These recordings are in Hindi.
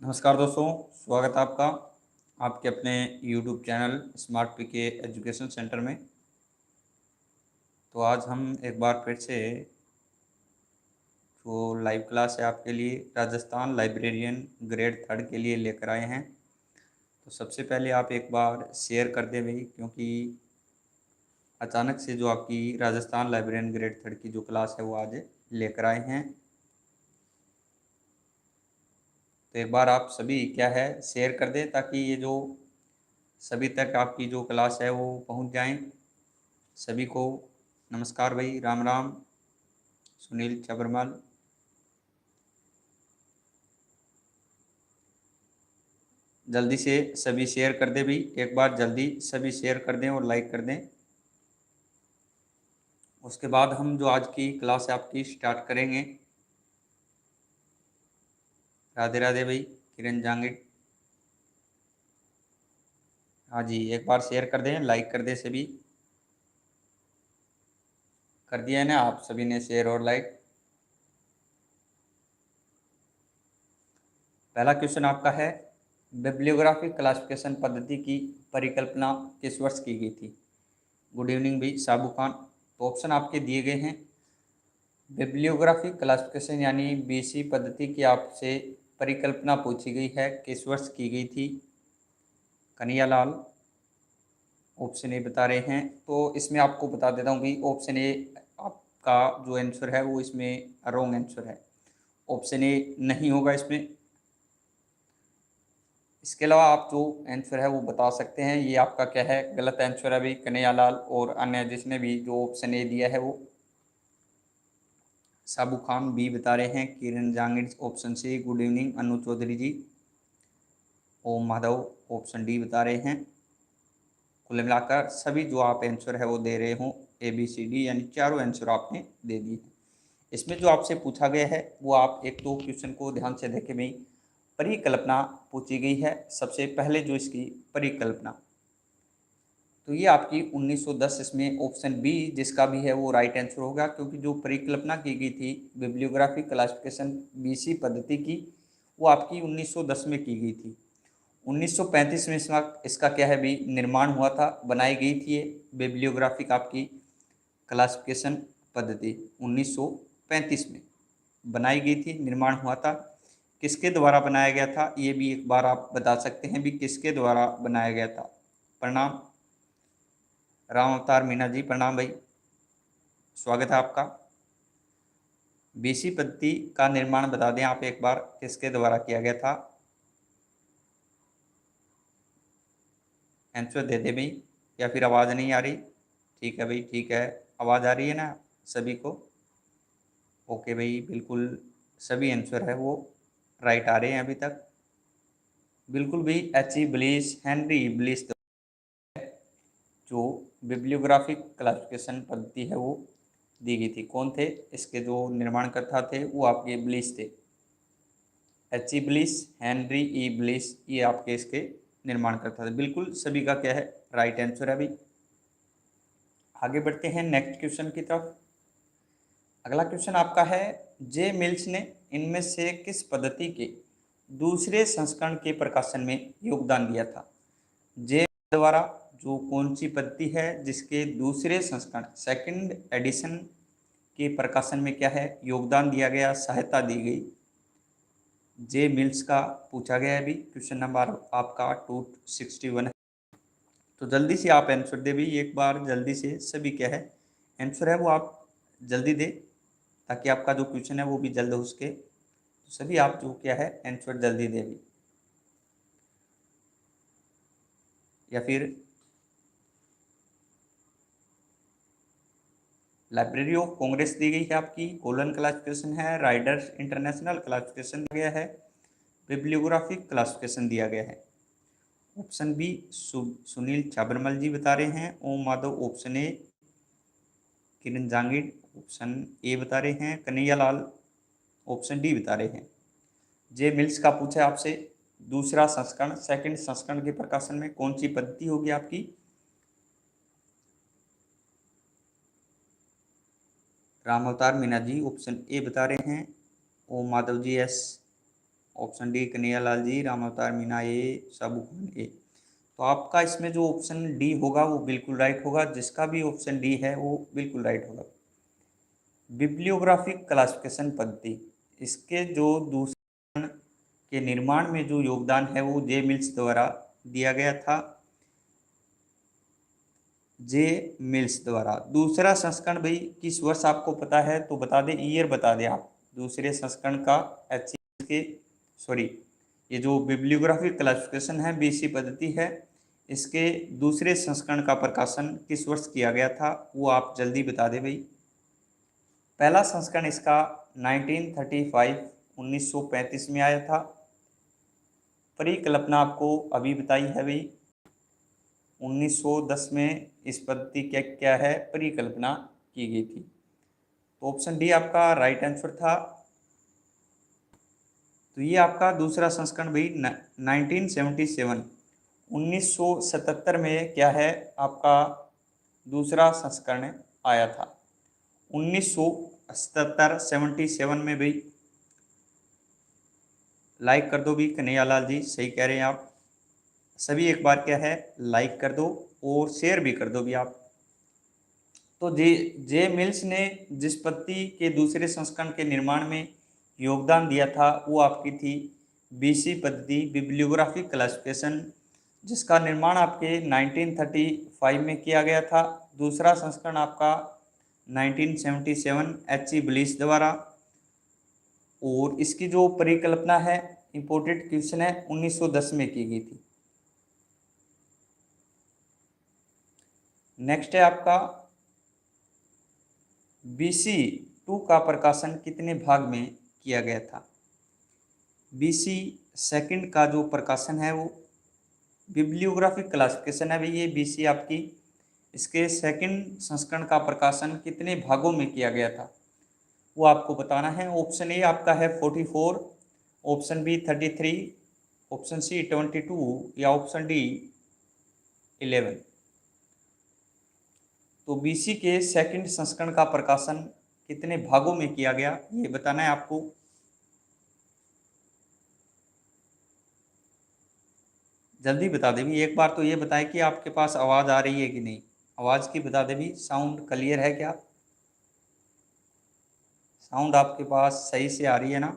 नमस्कार दोस्तों, स्वागत है आपका आपके अपने YouTube चैनल स्मार्ट पीके एजुकेशन सेंटर में। तो आज हम एक बार फिर से जो लाइव क्लास है आपके लिए राजस्थान लाइब्रेरियन ग्रेड 3 के लिए लेकर आए हैं। तो सबसे पहले आप एक बार शेयर कर दें भाई, क्योंकि अचानक से जो आपकी राजस्थान लाइब्रेरियन ग्रेड 3 की जो क्लास है वो आज लेकर आए हैं। तो एक बार आप सभी क्या है शेयर कर दें, ताकि ये जो सभी तक आपकी जो क्लास है वो पहुंच जाएं सभी को। नमस्कार भाई, राम राम। सुनील चबरमल, जल्दी से सभी शेयर कर दें भाई, एक बार जल्दी सभी शेयर कर दें और लाइक कर दें। उसके बाद हम जो आज की क्लास है आपकी स्टार्ट करेंगे। राधे राधे भाई, किरण जांगिड। हाँ जी, एक बार शेयर कर दें, लाइक कर दें सभी। कर दिया है ना आप सभी ने शेयर और लाइक। पहला क्वेश्चन आपका है, बिब्लियोग्राफिक क्लासिफिकेशन पद्धति की परिकल्पना किस वर्ष की गई थी? गुड इवनिंग भाई साबू खान। तो ऑप्शन आपके दिए गए हैं। बिब्लियोग्राफिक क्लासिफिकेशन यानी बीसी पद्धति की आपसे परिकल्पना पूछी गई है, किस वर्ष की गई थी? कन्हैयालाल ऑप्शन ए बता रहे हैं। तो इसमें आपको बता देता हूँ भाई, ऑप्शन ए आपका जो आंसर है वो इसमें रॉन्ग आंसर है। ऑप्शन ए नहीं होगा इसमें। इसके अलावा आप जो आंसर है वो बता सकते हैं। ये आपका क्या है, गलत आंसर है भाई कन्हैयालाल। और अन्य जिसने भी जो ऑप्शन ए दिया है वो साबू खान बी बता रहे हैं। Kiran Jangid option C. Good evening Anu Chaudhary ji. Om Madhav option D बता रहे हैं। कुल मिलाकर सभी जो आप आंसर है वो दे रहे हो ए बी सी डी, यानी चारों आंसर आपने दे दिए। इसमें जो आपसे पूछा गया है वो आप एक दो क्वेश्चन को ध्यान से देखें भाई। परिकल्पना पूछी गई है सबसे पहले, जो इसकी परिकल्पना, तो ये आपकी 1910, इसमें ऑप्शन बी जिसका भी है वो राइट आंसर होगा। क्योंकि जो परिकल्पना की गई थी बिब्लियोग्राफिक क्लासिफिकेशन बीसी पद्धति की, वो आपकी 1910 में की गई थी। 1935 में इसका क्या है भी निर्माण हुआ था, बनाई गई थी ये बिब्लियोग्राफिक आपकी क्लासिफिकेशन पद्धति 1935 में बनाई गई थी, निर्माण हुआ था। किसके द्वारा बनाया गया था ये भी एक बार आप बता सकते हैं भी, किसके द्वारा बनाया गया था? प्रणाम राम अवतार मीना जी, प्रणाम भाई, स्वागत है आपका। बीसी पद्धति का निर्माण बता दें आप एक बार, किसके द्वारा किया गया था? आंसर दे दे भाई, या फिर आवाज़ नहीं आ रही? ठीक है भाई, ठीक है, आवाज़ आ रही है ना सभी को? ओके भाई, बिल्कुल सभी आंसर है वो राइट आ रहे हैं अभी तक। बिल्कुल भी H E bliss, Henry bliss जो बिब्लियोग्राफिक क्लासिफिकेशन पद्धति है वो दी गई थी। कौन थे इसके जो निर्माणकर्ता थे? वो आपके ब्लिस थे। एच ई ब्लिस, हेनरी ई ब्लिस, ये आपके इसके निर्माणकर्ता थे। बिल्कुल सभी का क्या है, राइट आंसर है अभी। आगे बढ़ते हैं नेक्स्ट क्वेश्चन की तरफ। अगला क्वेश्चन आपका है, जे मिल्स ने इनमें से किस पद्धति के दूसरे संस्करण के प्रकाशन में योगदान दिया था? जे द्वारा जो कौन सी पद्धति है जिसके दूसरे संस्करण, सेकंड एडिशन के प्रकाशन में क्या है योगदान दिया गया, सहायता दी गई? जे मिल्स का पूछा गया है अभी। क्वेश्चन नंबर आपका 261 है। तो जल्दी से आप आंसर दे भी, एक बार जल्दी से सभी क्या है आंसर है वो आप जल्दी दे, ताकि आपका जो क्वेश्चन है वो भी जल्द हो सके। तो सभी आप जो क्या है आंसर जल्दी दे भी, या फिर लाइब्रेरी ऑफ कांग्रेस दी गई है आपकी, कोलन क्लासिफिकेशन है, राइडर्स इंटरनेशनल क्लासिफिकेशन दिया गया है, बिब्लियोग्राफिक क्लासिफिकेशन दिया गया है। ऑप्शन बी सुनील छाबरमल जी बता रहे हैं। Om Madhav option A. Kiran Jangid option A बता रहे हैं। कन्हैयालाल ऑप्शन डी बता रहे हैं। जे मिल्स का पूछा है आपसे दूसरा संस्करण, सेकंड संस्करण के प्रकाशन में कौन सी पद्धति होगी आपकी? राम अवतार मीना जी ऑप्शन ए बता रहे हैं। ओम माधव जी एस। ऑप्शन डी कन्हैयालाल जी, राम अवतार मीना ए, साबू खान ए। तो आपका इसमें जो ऑप्शन डी होगा वो बिल्कुल राइट होगा। जिसका भी ऑप्शन डी है वो बिल्कुल राइट होगा। बिब्लियोग्राफिक क्लासिफिकेशन पद्धति, इसके जो दूसरे के निर्माण में जो योगदान है वो जे मिल्स द्वारा दिया गया था। जे मिल्स द्वारा। दूसरा संस्करण भाई किस वर्ष आपको पता है तो बता दें, ईयर बता दें आप दूसरे संस्करण का। एच के सॉरी, ये जो बिब्लियोग्राफिक क्लासिफिकेशन है बीसी पद्धति है, इसके दूसरे संस्करण का प्रकाशन किस वर्ष किया गया था वो आप जल्दी बता दें भाई। पहला संस्करण इसका 1935 1935 में आया था। परिकल्पना आपको अभी बताई है भाई, 1910 में इस पद्धति क्या है परिकल्पना की गई थी। तो ऑप्शन डी आपका राइट आंसर था। तो ये आपका दूसरा संस्करण भाई 1977 1977 में क्या है आपका दूसरा संस्करण आया था। 1977 77 में भाई। लाइक कर दो भी कन्हैयालाल जी, सही कह रहे हैं आप सभी। एक बार क्या है लाइक कर दो और शेयर भी कर दो भी आप। तो जे मिल्स ने जिस पद्धति के दूसरे संस्करण के निर्माण में योगदान दिया था वो आपकी थी बीसी पद्धति, बिब्लियोग्राफिक क्लासिफिकेशन, जिसका निर्माण आपके 1935 में किया गया था। दूसरा संस्करण आपका 1977 एच ई ब्लिस द्वारा। और इसकी जो परिकल्पना है, इंपोर्टेंट क्वेश्चन है, 1910 में की गई थी। नेक्स्ट है आपका बीसी 2 का प्रकाशन कितने भाग में किया गया था। बीसी सेकंड का जो प्रकाशन है वो बिब्लियोग्राफिक क्लासिफिकेशन है भाई, ये बीसी आपकी, इसके सेकंड संस्करण का प्रकाशन कितने भागों में किया गया था वो आपको बताना है। ऑप्शन ए आपका है 44, ऑप्शन बी 33, ऑप्शन सी 22 या ऑप्शन डी 11। तो बीसी के सेकंड संस्करण का प्रकाशन कितने भागों में किया गया ये बताना है आपको। जल्दी बता दे भी, एक बार तो ये बताएं कि आपके पास आवाज़ आ रही है कि नहीं। आवाज़ की बता दे भी, साउंड क्लियर है क्या, साउंड आपके पास सही से आ रही है ना,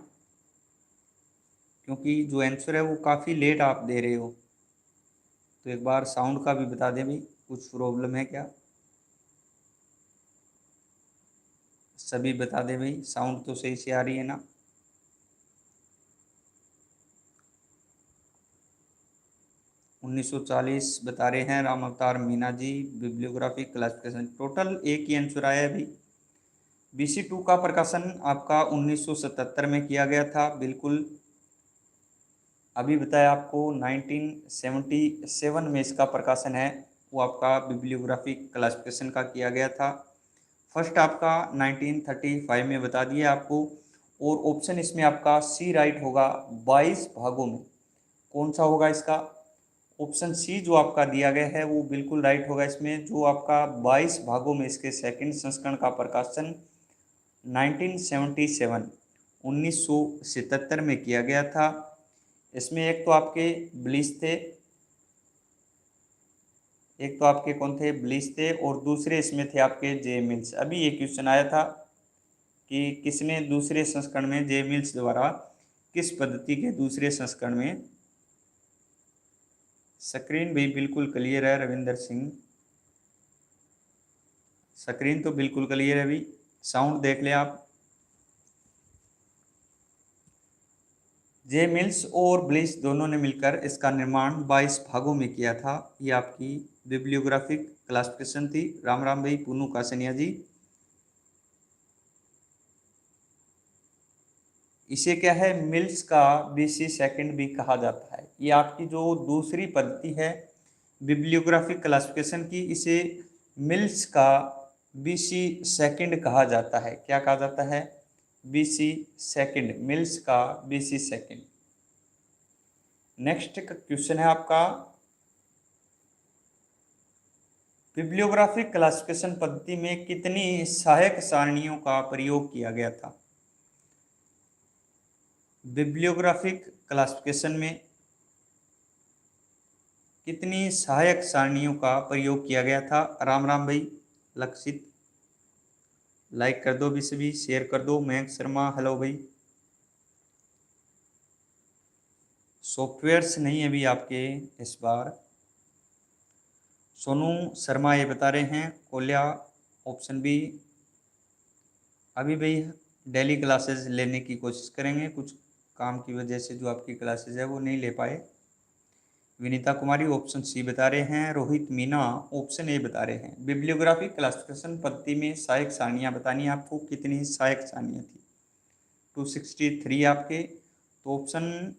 क्योंकि जो आंसर है वो काफ़ी लेट आप दे रहे हो। तो एक बार साउंड का भी बता दें भाई, कुछ प्रॉब्लम है क्या, सभी बता दें भाई, साउंड तो सही से आ रही है ना। 1940 बता रहे हैं Ram Avtar Meena ji, bibliographic classification. Total एक ही आंसर आया है अभी। बीसी 2 का प्रकाशन आपका 1977 में किया गया था, बिल्कुल अभी बताया आपको। 1977 में इसका प्रकाशन है वो आपका बिब्लियोग्राफिक क्लासिफिकेशन का किया गया था। फर्स्ट आपका 1935 में बता दिया आपको। और ऑप्शन इसमें आपका सी राइट होगा, 22 भागों में। कौन सा होगा इसका, ऑप्शन सी जो आपका दिया गया है वो बिल्कुल राइट होगा। इसमें जो आपका 22 भागों में इसके सेकंड संस्करण का प्रकाशन 1977 1977 में किया गया था। इसमें एक तो आपके ब्लिस थे, एक तो आपके कौन थे, ब्लिस थे, और दूसरे इसमें थे आपके जे मिल्स। अभी ये क्वेश्चन आया था कि किसने दूसरे संस्करण में, जे मिल्स द्वारा किस पद्धति के दूसरे संस्करण में। स्क्रीन भी बिल्कुल क्लियर है रविंदर सिंह, स्क्रीन तो बिल्कुल क्लियर है अभी, साउंड देख ले आप। जे मिल्स और ब्लिस दोनों ने मिलकर इसका निर्माण 22 भागों में किया था। ये आपकी बिब्लियोग्राफिक क्लासिफिकेशन थी। राम राम भाई, पूनू कासनिया जी। इसे क्या है, मिल्स का बीसी सेकंड भी कहा जाता है। ये आपकी जो दूसरी पद्धति है बिब्लियोग्राफिक क्लासिफिकेशन की, इसे मिल्स का बीसी सेकंड कहा जाता है। क्या कहा जाता है, बीसी सेकंड, मिल्स का बीसी सेकंड। नेक्स्ट क्वेश्चन है आपका, बिब्लियोग्राफिक क्लासिफिकेशन पद्धति में कितनी सहायक सारणियों का प्रयोग किया गया था। बिब्लियोग्राफिक क्लासिफिकेशन में कितनी सहायक सारणियों का प्रयोग किया गया था? राम राम भाई लक्षित, लाइक कर दो भी, सभी शेयर कर दो। मयंक शर्मा हेलो भाई। सॉफ्टवेयर्स नहीं है अभी आपके इस बार। सोनू शर्मा ये बता रहे हैं कोल्या ऑप्शन बी। अभी भाई डेली क्लासेस लेने की कोशिश करेंगे, कुछ काम की वजह से जो आपकी क्लासेस है वो नहीं ले पाए। विनीता कुमारी ऑप्शन सी बता रहे हैं। रोहित मीना ऑप्शन ए बता रहे हैं। बिब्लियोग्राफिक क्लासिफिकेशन पद्धति में सहायक सारणियाँ बतानी है आपको, कितनी सहायक सारणियाँ थी? 263 आपके। तो ऑप्शन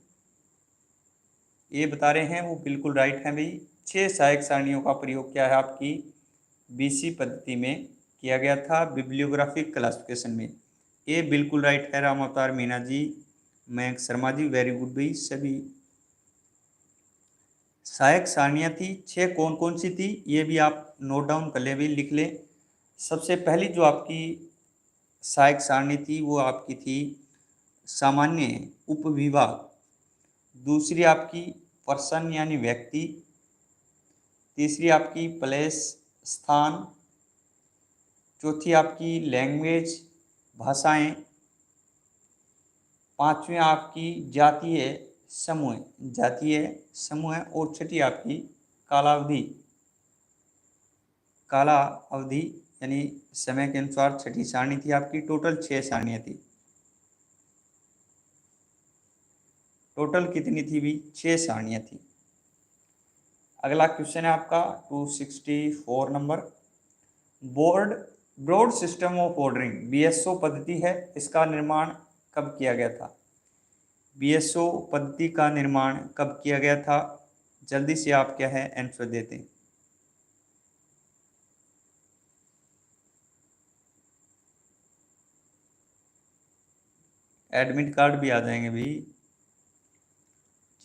ए बता रहे हैं वो बिल्कुल राइट है भाई। 6 सहायक सारणियों का प्रयोग क्या है आपकी बीसी पद्धति में किया गया था बिब्लियोग्राफिक क्लासिफिकेशन में। ए बिल्कुल राइट है। राम अवतार मीना जी, मयंक शर्मा जी वेरी गुड भाई। सभी सहायक सारणियाँ थी 6, कौन कौन सी थी ये भी आप नोट डाउन कर लें भी, लिख लें। सबसे पहली जो आपकी सहायक सारणी थी वो आपकी थी सामान्य उपविभाग। दूसरी आपकी पर्सन यानी व्यक्ति। तीसरी आपकी प्लेस स्थान। चौथी आपकी लैंग्वेज भाषाएं। पांचवी आपकी जातीय समूह। और छठी आपकी कालावधि यानी समय के अनुसार छठी सारणी थी आपकी। टोटल 6 सारणियाँ थी। टोटल कितनी थी भी? 6 सारणियाँ थी। अगला क्वेश्चन है आपका 264 नंबर। Broad system of ordering BSO पद्धति है, इसका निर्माण कब किया गया था? बीएसओ पद्धति का निर्माण कब किया गया था? जल्दी से आप क्या है आंसर देते हैं। एडमिट कार्ड भी आ जाएंगे भाई,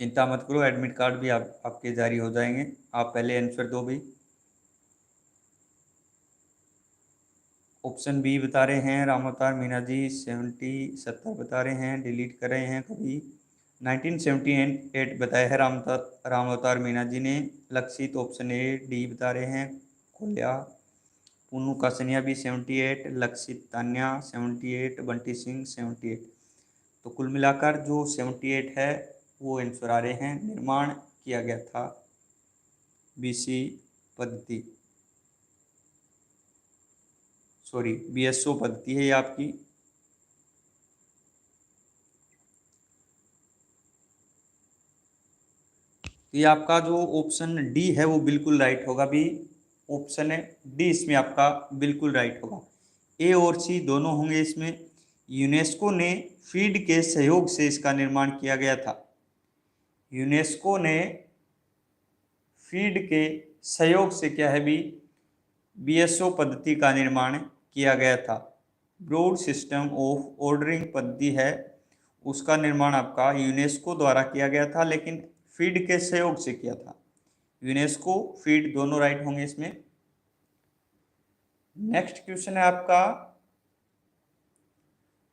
चिंता मत करो, एडमिट कार्ड भी आपके जारी हो जाएंगे। आप पहले आंसर दो भाई। ऑप्शन बी बता रहे हैं राम अवतार मीना जी। 70 बता रहे हैं, डिलीट कर रहे हैं कभी। 1978 बताया है राम अवतार मीना जी ने। लक्षित ऑप्शन ए डी बता रहे हैं कोल्या। पुनू कासनिया भी 78, लक्षित तान्या 78, बंटी सिंह 78। तो कुल मिलाकर जो 78 है वो आंसर आ रहे हैं। निर्माण किया गया था बीसी पद्धति, सॉरी बीएसओ पद्धति है ये आपकी। तो ये आपका जो ऑप्शन डी है वो बिल्कुल राइट होगा भी। ऑप्शन है डी इसमें आपका बिल्कुल राइट होगा। ए और सी दोनों होंगे इसमें। यूनेस्को ने फीड के सहयोग से इसका निर्माण किया गया था। यूनेस्को ने फीड के सहयोग से क्या है भी बीएसओ पद्धति का निर्माण किया गया था। ब्रॉड सिस्टम ऑफ ऑर्डरिंग पद्धति है उसका निर्माण आपका यूनेस्को द्वारा किया गया था, लेकिन फीड के सहयोग से किया था। यूनेस्को फीड दोनों राइट होंगे इसमें। नेक्स्ट क्वेश्चन है आपका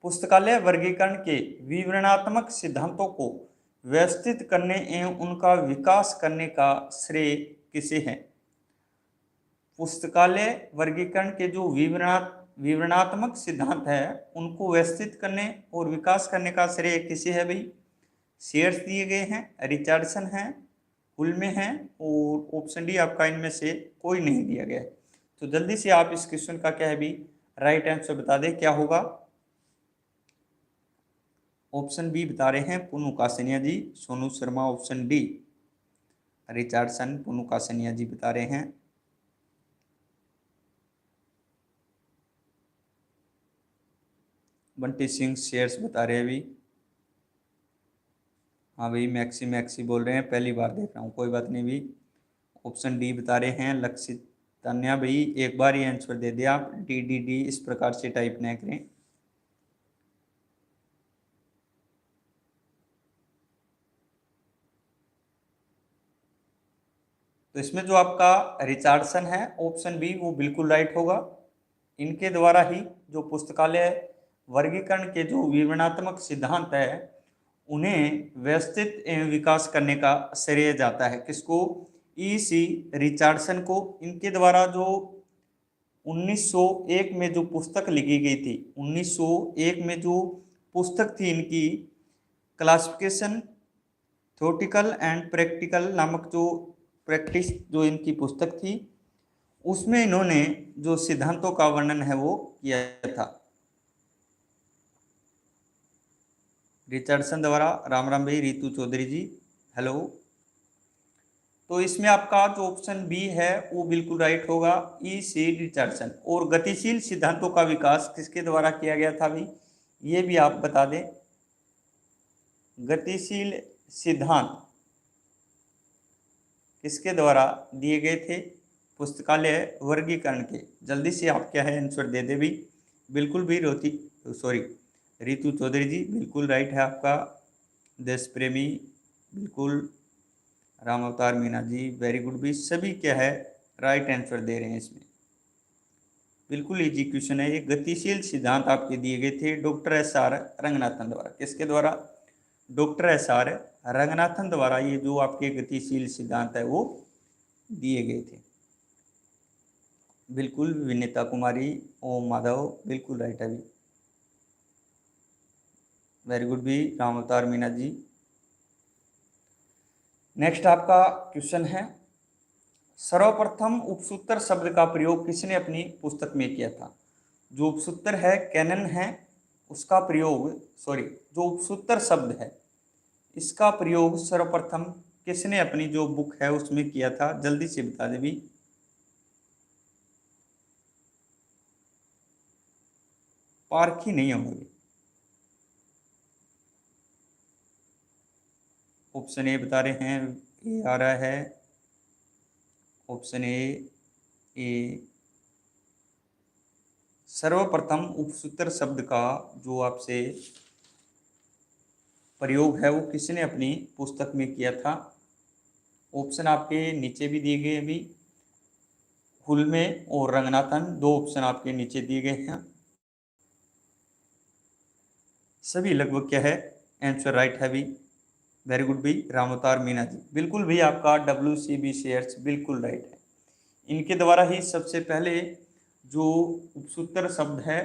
पुस्तकालय वर्गीकरण के विवरणात्मक सिद्धांतों को व्यवस्थित करने एवं उनका विकास करने का श्रेय किसे है? पुस्तकालय वर्गीकरण के जो विवरणात्मक सिद्धांत है उनको व्यवस्थित करने और विकास करने का श्रेय किसे है भाई? शेयर्स दिए गए हैं, रिचर्डसन है, हुल्मे हैं और ऑप्शन डी आपका इनमें से कोई नहीं दिया गया है। तो जल्दी से आप इस क्वेश्चन का क्या है भी राइट आंसर बता दें क्या होगा। ऑप्शन बी बता रहे हैं Punu Kasaniya ji. Sonu Sharma option D Richardson Punu Kasaniya ji बता रहे हैं। बंटी सिंह शेयर्स बता रहे हैं अभी। हाँ भाई मैक्सी बोल रहे हैं, पहली बार देख रहा हूँ, कोई बात नहीं भी। ऑप्शन डी बता रहे हैं लक्षित तान्या भाई। एक बार ही आंसर दे दिया आप, डी इस प्रकार से टाइप न करें। तो इसमें जो आपका रिचर्डसन है ऑप्शन बी वो बिल्कुल राइट होगा। इनके द्वारा ही जो पुस्तकालय वर्गीकरण के जो विवरणात्मक सिद्धांत है उन्हें व्यवस्थित एवं विकास करने का श्रेय जाता है। किसको? E.C. रिचर्डसन को। इनके द्वारा जो 1901 में जो पुस्तक लिखी गई थी, 1901 में जो पुस्तक थी इनकी, क्लासिफिकेशन थ्योरेटिकल एंड प्रैक्टिकल नामक जो प्रैक्टिस जो इनकी पुस्तक थी, उसमें इन्होंने जो सिद्धांतों का वर्णन है वो किया था। रिचर्डसन द्वारा। राम राम भाई रितु चौधरी जी, हेलो। तो इसमें आपका जो ऑप्शन बी है वो बिल्कुल राइट होगा, E.C. रिचर्डसन। और गतिशील सिद्धांतों का विकास किसके द्वारा किया गया था भाई, ये भी आप बता दें। गतिशील सिद्धांत किसके द्वारा दिए गए थे? पुस्तकालय वर्गीकरण के। जल्दी से आप क्या है आंसर दे दे भी। बिल्कुल भी रितु चौधरी जी बिल्कुल राइट है आपका। देश प्रेमी बिल्कुल। राम अवतार मीना जी वेरी गुड भी, सभी क्या है राइट आंसर दे रहे हैं इसमें। बिल्कुल इजी क्वेश्चन है ये। गतिशील सिद्धांत आपके दिए गए थे डॉक्टर S.R. रंगनाथन द्वारा। किसके द्वारा? Doctor S.R. रंगनाथन द्वारा ये जो आपके गतिशील सिद्धांत है वो दिए गए थे। बिल्कुल। विनीता कुमारी, ओम माधव बिल्कुल राइट है भी, वेरी गुड भी। राम अवतार मीना जी। नेक्स्ट आपका क्वेश्चन है, सर्वप्रथम उपसूत्र शब्द का प्रयोग किसने अपनी पुस्तक में किया था? जो उपसूत्र है कैनन है, उसका प्रयोग जो उपसूत्र शब्द है इसका प्रयोग सर्वप्रथम किसने अपनी जो बुक है उसमें किया था? जल्दी से बता दे भी। पारखी नहीं होगी। ऑप्शन ए बता रहे हैं, ए आ रहा है ऑप्शन ए। सर्वप्रथम उपसूत्र शब्द का जो आपसे प्रयोग है वो किसने अपनी पुस्तक में किया था? ऑप्शन आपके नीचे भी दिए गए अभी, हुल्मे और रंगनाथन, दो ऑप्शन आपके नीचे दिए गए हैं। सभी लगभग क्या है आंसर राइट है भी, वेरी गुड भी। राम अवतार मीना जी बिल्कुल भी आपका WCB शेयर्स बिल्कुल राइट है। इनके द्वारा ही सबसे पहले जो उपसूत्र शब्द है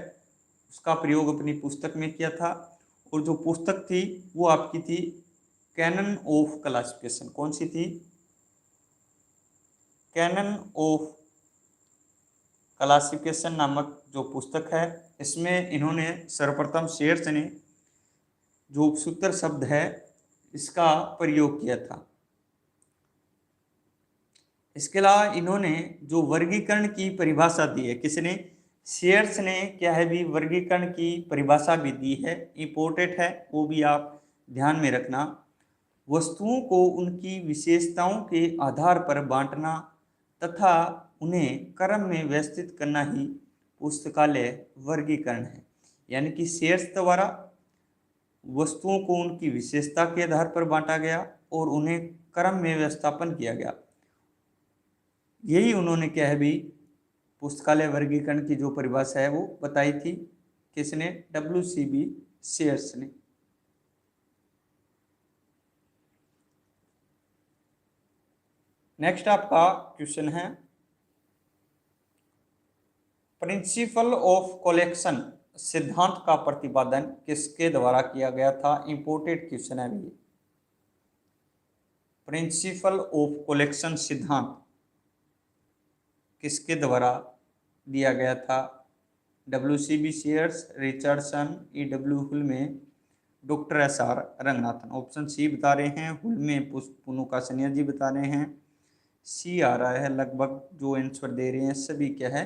उसका प्रयोग अपनी पुस्तक में किया था। और जो पुस्तक थी वो आपकी थी कैनन ऑफ क्लासिफिकेशन। कौन सी थी? कैनन ऑफ क्लासिफिकेशन नामक जो पुस्तक है, इसमें इन्होंने सर्वप्रथम शेयर्स ने जो उपसूत्र शब्द है इसका प्रयोग किया था। इसके अलावा इन्होंने जो वर्गीकरण की परिभाषा दी है, किसने? शेयर्स ने क्या है भी वर्गीकरण की परिभाषा भी दी है, इंपॉर्टेंट है, वो भी आप ध्यान में रखना। वस्तुओं को उनकी विशेषताओं के आधार पर बांटना तथा उन्हें क्रम में व्यवस्थित करना ही पुस्तकालय वर्गीकरण है। यानी कि शेयर्स द्वारा वस्तुओं को उनकी विशेषता के आधार पर बांटा गया और उन्हें क्रम में व्यवस्थापन किया गया। यही उन्होंने क्या है भी पुस्तकालय वर्गीकरण की जो परिभाषा है वो बताई थी। किसने? WCB शेयर्स ने। नेक्स्ट आपका क्वेश्चन है, प्रिंसिपल ऑफ कलेक्शन सिद्धांत का प्रतिपादन किसके द्वारा किया गया था? इंपोर्टेड क्वेश्चन है भी। प्रिंसिपल ऑफ कलेक्शन सिद्धांत किसके द्वारा दिया गया था? WCB Sayers, Richardson, E.W. Hulme, doctor S.R. Ranganathan. Option C बता रहे हैं, हुल्मे पुनुकासनिया जी बता रहे हैं, सी आ रहा है। लगभग जो आंसर दे रहे हैं सभी क्या है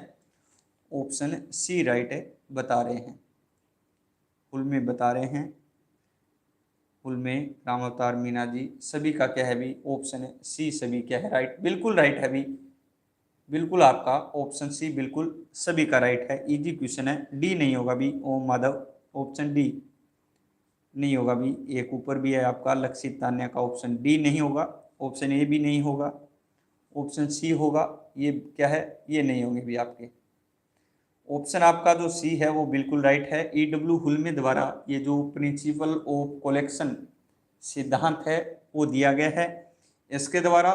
ऑप्शन सी राइट है बता रहे हैं। हुल्मे बता रहे हैं, हुल्मे, राम अवतार मीना जी, सभी का क्या है भी ऑप्शन है सी, सभी क्या है राइट, बिल्कुल राइट है भी। बिल्कुल आपका ऑप्शन सी बिल्कुल सभी का राइट है। इजी क्वेश्चन है। डी नहीं होगा भी, ओम माधव, ऑप्शन डी नहीं होगा भी। एक ऊपर भी है आपका लक्षित तान्या का, ऑप्शन डी नहीं होगा। ऑप्शन ए भी नहीं होगा, ऑप्शन सी होगा। ये क्या है, ये नहीं होंगे भी आपके। ऑप्शन आपका जो सी है वो बिल्कुल राइट है। E.W. हुल्मे द्वारा ये जो प्रिंसिपल ऑफ कलेक्शन सिद्धांत है वो दिया गया है। इसके द्वारा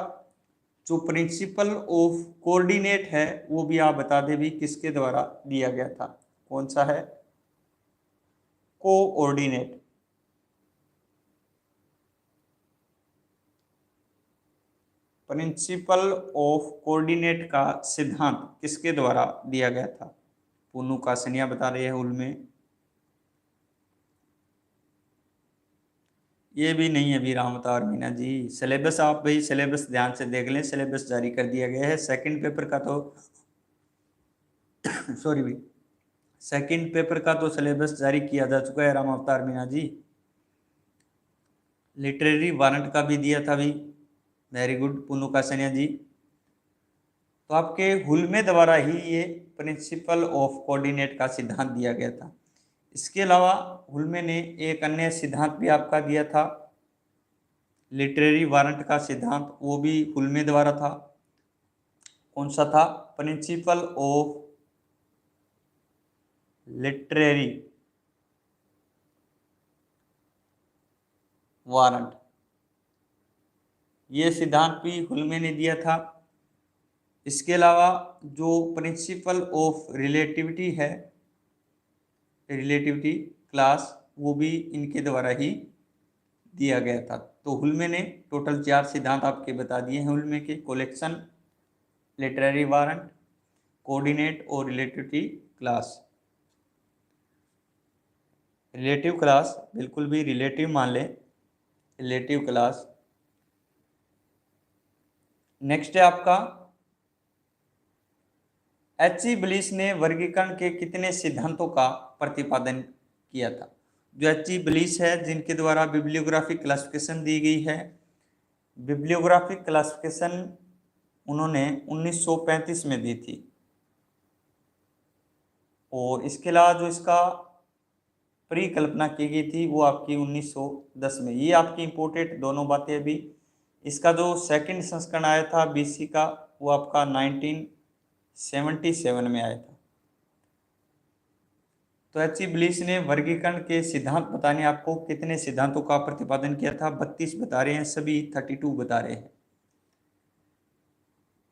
जो प्रिंसिपल ऑफ कोऑर्डिनेट है वो भी आप बता दें भी किसके द्वारा दिया गया था, कौन सा है, कोऑर्डिनेट। प्रिंसिपल ऑफ कोऑर्डिनेट का सिद्धांत किसके द्वारा दिया गया था, पुनू कासनिया बता रहे हैं हुल में। ये भी नहीं है अभी रामता और मीना जी। सिलेबस आप भाई सिलेबस ध्यान से देख लें, सिलेबस जारी कर दिया गया है सेकंड पेपर का तो सॉरी भाई, सेकंड पेपर का तो सिलेबस जारी किया जा चुका है राम अवतार मीना जी। लिटरेरी वारंट का भी दिया था भाई, वेरी गुड पुनू कासनिया जी। तो आपके हुलमे द्वारा ही ये प्रिंसिपल ऑफ कोऑर्डिनेट का सिद्धांत दिया गया था। इसके अलावा हुलमे ने एक अन्य सिद्धांत भी आपका दिया था, लिटरेरी वारंट का सिद्धांत, वो भी हुलमे द्वारा था। कौन सा था, प्रिंसिपल ऑफ लिटरेरी वारंट, ये सिद्धांत भी हुलमे ने दिया था। इसके अलावा जो प्रिंसिपल ऑफ रिलेटिविटी है, रिलेटिविटी क्लास, वो भी इनके द्वारा ही दिया गया था। तो हुलमे ने टोटल 4 सिद्धांत आपके बता दिए हैं हुलमे के, कलेक्शन, लिटरेरी वारंट, कोऑर्डिनेट और रिलेटिविटी क्लास। रिलेटिव क्लास बिल्कुल भी रिलेटिव मान लें, रिलेटिव क्लास। नेक्स्ट है आपका एच.ई. ब्लिस ने वर्गीकरण के कितने सिद्धांतों का प्रतिपादन किया था। जो एच.ई. ब्लिस है जिनके द्वारा बिब्लियोग्राफिक क्लासिफिकेशन दी गई है, बिब्लियोग्राफिक क्लासिफिकेशन उन्होंने 1935 में दी थी। और इसके अलावा जो इसका परिकल्पना की गई थी वो आपकी 1910 में। ये आपकी इंपोर्टेंट दोनों बातें अभी। इसका जो सेकंड संस्करण आया था बीसी का वो आपका 1977 में आया था। तो एच.ई. ब्लिस ने वर्गीकरण के सिद्धांत बताने आपको कितने सिद्धांतों का प्रतिपादन किया था, 32 बता रहे हैं सभी, 32 बता रहे हैं।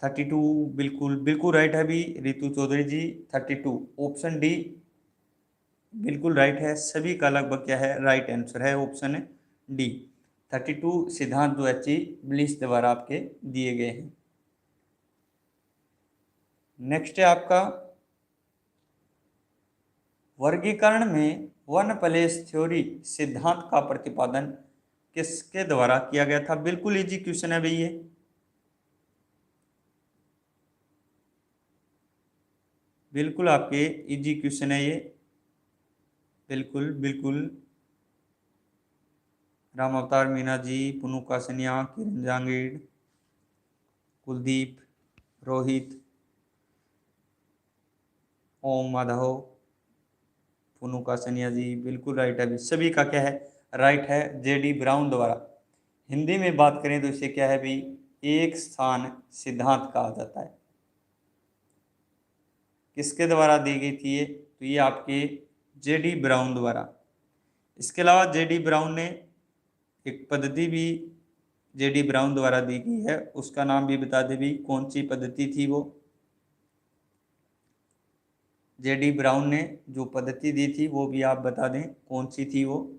32 बिल्कुल बिल्कुल राइट है अभी रितु चौधरी जी, 32 ऑप्शन डी बिल्कुल राइट है। सभी का लगभग क्या है राइट आंसर है ऑप्शन डी, 32 सिद्धांत जो एच.ई. ब्लिस द्वारा आपके दिए गए हैं। नेक्स्ट है आपका वर्गीकरण में वन प्लेस थ्योरी सिद्धांत का प्रतिपादन किसके द्वारा किया गया था। बिल्कुल इजी क्वेश्चन है भाई ये, बिल्कुल आपके इजी क्वेश्चन है ये, बिल्कुल बिल्कुल। राम अवतार मीना जी, पुनू कासनिया, किरण जांगीड़, कुलदीप, रोहित, ओम माधव, पुनू कासनिया जी बिल्कुल राइट है। सभी का क्या है राइट है, जे.डी. ब्राउन द्वारा। हिंदी में बात करें तो इसे क्या है भी एक स्थान सिद्धांत कहा जाता है। किसके द्वारा दी गई थी ये, तो ये आपके जे.डी. ब्राउन द्वारा। इसके अलावा जे.डी. ब्राउन ने एक पद्धति भी जे.डी. ब्राउन द्वारा दी गई है, उसका नाम भी बता दे भी कौन सी पद्धति थी वो। जे.डी. ब्राउन ने जो पद्धति दी थी वो भी आप बता दें कौन सी थी वो,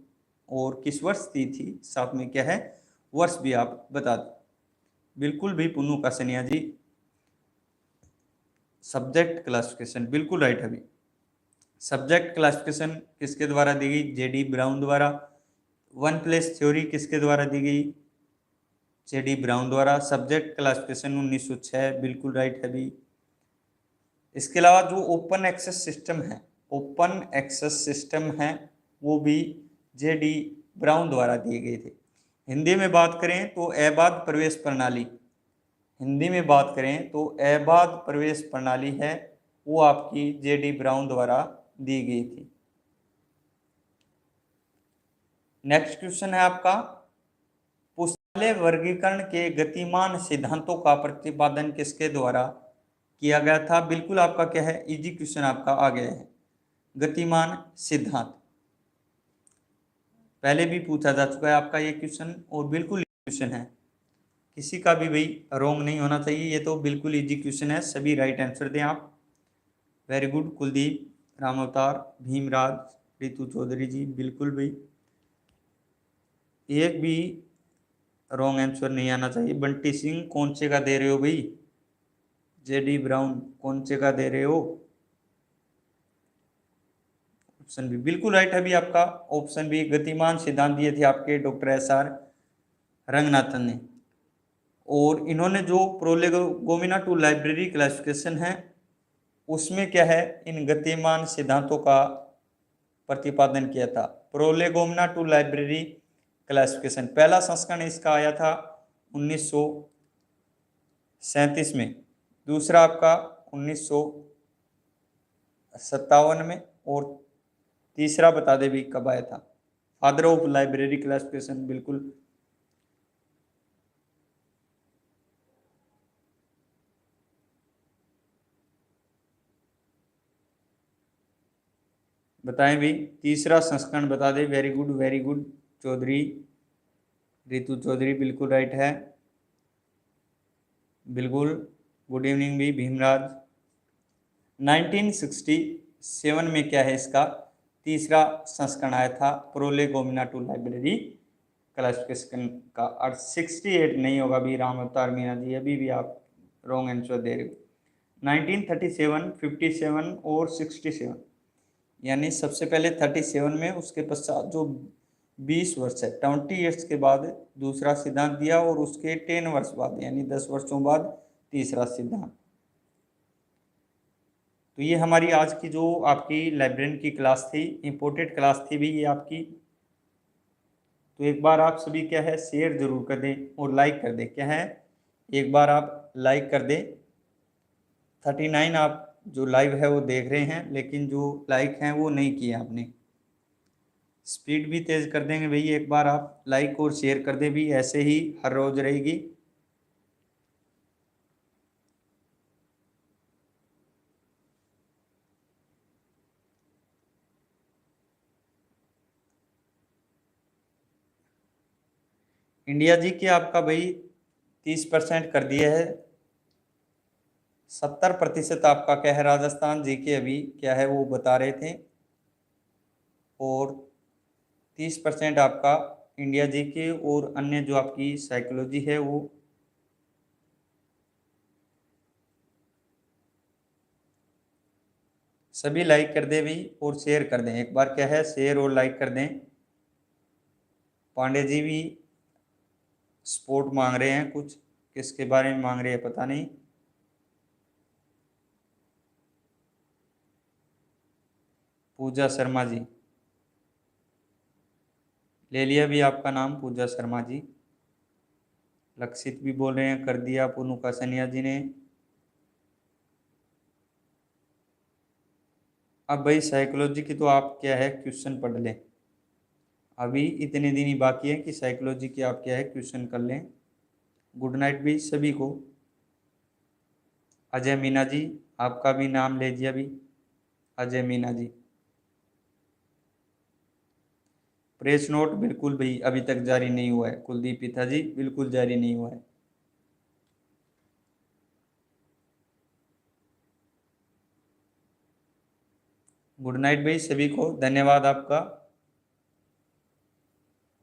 और किस वर्ष दी थी, साथ में क्या है वर्ष भी आप बता दें। बिल्कुल भी पुनू कासनिया जी, सब्जेक्ट क्लासिफिकेशन बिल्कुल राइट है। अभी सब्जेक्ट क्लासिफिकेशन किसके द्वारा दी गई, जे.डी. ब्राउन द्वारा। वन प्लेस थ्योरी किसके द्वारा दी गई, जे.डी. ब्राउन द्वारा। सब्जेक्ट क्लासिफिकेशन 1906 बिल्कुल राइट है अभी। इसके अलावा जो ओपन एक्सेस सिस्टम है, ओपन एक्सेस सिस्टम है वो भी जे.डी. ब्राउन द्वारा दिए गए थे। हिंदी में बात करें तो अबाध प्रवेश प्रणाली, हिंदी में बात करें तो अबाध प्रवेश प्रणाली है वो आपकी जे.डी. ब्राउन द्वारा दी गई थी। नेक्स्ट क्वेश्चन है आपका पुस्तकालय वर्गीकरण के गतिमान सिद्धांतों का प्रतिपादन किसके द्वारा किया गया था। बिल्कुल आपका क्या है इजी क्वेश्चन आपका आ गया है, गतिमान सिद्धांत। पहले भी पूछा जा चुका है आपका ये क्वेश्चन, और बिल्कुल क्वेश्चन है, किसी का भी भाई रॉन्ग नहीं होना चाहिए, ये तो बिल्कुल इजी क्वेश्चन है, सभी राइट आंसर दें आप। वेरी गुड कुलदीप, राम अवतार, भीमराज, रितु चौधरी जी, बिल्कुल भाई, एक भी रॉन्ग आंसर नहीं आना चाहिए। बंटी सिंह कौन से का दे रहे हो भाई? जेडी ब्राउन कौन से का दे रहे हो? ऑप्शन बी बिल्कुल राइट है भी आपका, ऑप्शन बी गतिमान सिद्धांत दिए थे आपके डॉक्टर एस.आर. रंगनाथन ने। और इन्होंने जो प्रोलेगोमिना टू लाइब्रेरी क्लासिफिकेशन है उसमें क्या है, इन गतिमान सिद्धांतों का प्रतिपादन किया था। प्रोलेगोमिना टू लाइब्रेरी क्लासिफिकेशन पहला संस्करण इसका आया था 1937 में, दूसरा आपका 1957 में, और तीसरा बता दे भी कब आया था। फादर ऑफ लाइब्रेरी क्लासिफिकेशन, बिल्कुल बताएं भी, तीसरा संस्करण बता दे। Very good very good Chaudhary, Ritu Chaudhary बिल्कुल राइट है, बिल्कुल। गुड इवनिंग भी भीमराज। 1967 में क्या है इसका तीसरा संस्करण आया था प्रोलेगोमिना टू लाइब्रेरी क्लासिफिकेशन का। और 68 नहीं होगा भी राम अवतार मीना जी, अभी भी आप रॉन्ग आंसर दे रहे हो। 1937, 57 और 67, यानी सबसे पहले 37 में, उसके पश्चात जो 20 वर्ष है 20 ईयर्स के बाद दूसरा सिद्धांत दिया, और उसके 10 वर्ष बाद यानी 10 वर्षों बाद तीसरा सिद्धांत। तो ये हमारी आज की जो आपकी लाइब्रेरियन की क्लास थी, इम्पोर्टेंट क्लास थी भी ये आपकी। तो एक बार आप सभी क्या है शेयर जरूर कर दें और लाइक कर दें, क्या है एक बार आप लाइक कर दें। 39 आप जो लाइव है वो देख रहे हैं, लेकिन जो लाइक हैं वो नहीं किए आपने। स्पीड भी तेज कर देंगे भाई, एक बार आप लाइक और शेयर कर दें भी, ऐसे ही हर रोज रहेगी। इंडिया जी के आपका भाई 30% कर दिया है, 70% आपका क्या है राजस्थान जी के अभी क्या है वो बता रहे थे, और 30% आपका इंडिया जी के, और अन्य जो आपकी साइकोलॉजी है वो सभी लाइक कर दें भी और शेयर कर दें, एक बार क्या है शेयर और लाइक कर दें। पांडे जी भी सपोर्ट मांग रहे हैं, कुछ किसके बारे में मांग रहे हैं पता नहीं। पूजा शर्मा जी, ले लिया भी आपका नाम पूजा शर्मा जी। लक्षित भी बोल रहे हैं कर दिया पुनुका सनिया जी ने। अब भाई साइकोलॉजी की तो आप क्या है क्वेश्चन पढ़ लें, अभी इतने दिन ही बाकी है कि साइकोलॉजी के आप क्या है क्वेश्चन कर लें। गुड नाइट भी सभी को। अजय मीना जी, आपका भी नाम ले दिया भी, अजय मीना जी। प्रेस नोट बिल्कुल भाई अभी तक जारी नहीं हुआ है, कुलदीप पिता जी बिल्कुल जारी नहीं हुआ है। गुड नाइट भाई सभी को, धन्यवाद आपका।